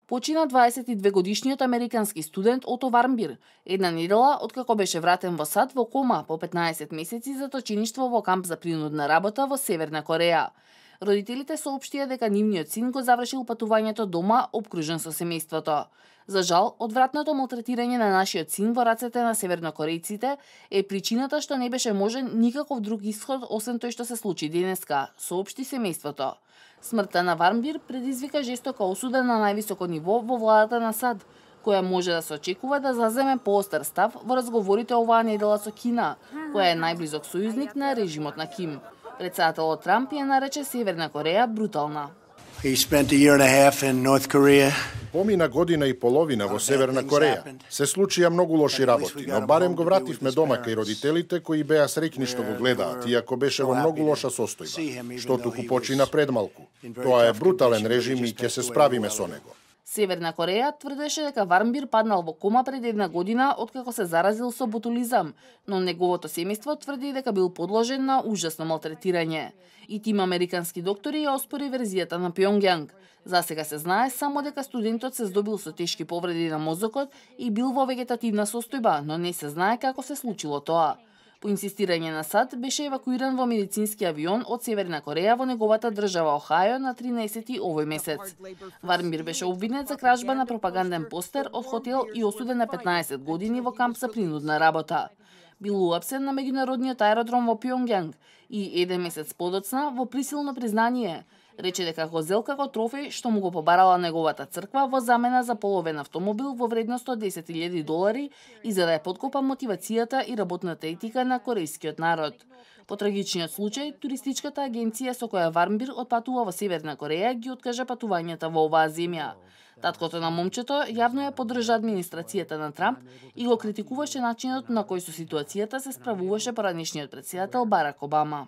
Почина 22-годишниот американски студент Ото Вармбир, една недела откако беше вратен во САД во кома по 15 месеци за точиништво во камп за принудна работа во Северна Кореја. Родителите соопштија дека нивниот син го завршил патувањето дома обкружен со семејството. За жал, одвратното малтретирање на нашиот син во рацете на севернокорејците е причината што не беше можен никаков друг исход освен тој што се случи денеска, соопшти семејството. Смртта на Вармбир предизвика жестока осуда на највисоко ниво во владата на САД, која може да се очекува да заземе поостар став во разговорите оваа недела со Кина, која е најблизок сојузник на режимот на Ким. Председателот Трамп ја нарече Северна Кореја брутална. Помина година и половина во Северна Кореја. Се случија многу лоши работи, но барем го вративме дома кај родителите кои беа среќни што го гледаат, иако беше во многу лоша состојба, што туку почина пред малку. Тоа е брутален режим и ќе се справиме со него. Северна Кореја тврдеше дека Вармбир паднал во кома пред една година откако се заразил со ботулизам, но неговото семејство тврди дека бил подложен на ужасно малтретирање. И тим американски доктори ја оспори верзијата на Пјонгјанг. Засега се знае само дека студентот се здобил со тешки повреди на мозокот и бил во вегетативна состојба, но не се знае како се случило тоа. По инсистирање на САД беше евакуиран во медицински авион од Северна Кореја во неговата држава Охајо на 13 овој месец. Вармбир беше обвинет за кражба на пропаганден постер од хотел и осуден на 15 години во камп за принудна работа. Бил уапсен на меѓународниот аеродром во Пјонгјанг и еден месец подоцна во присилно признание рече дека го зел како трофеј што му го побарала неговата црква во замена за половен автомобил во вредност од $10,000 и за да ја подкопа мотивацијата и работната етика на корејскиот народ. По трагичниот случај, туристичката агенција со која Вармбир отпатува во Северна Кореја ги откажа патувањата во оваа земја. Таткото на момчето јавно ја поддржа администрацијата на Трамп и го критикуваше начинот на кој со ситуацијата се справуваше поранешниот претседател Барак Обама.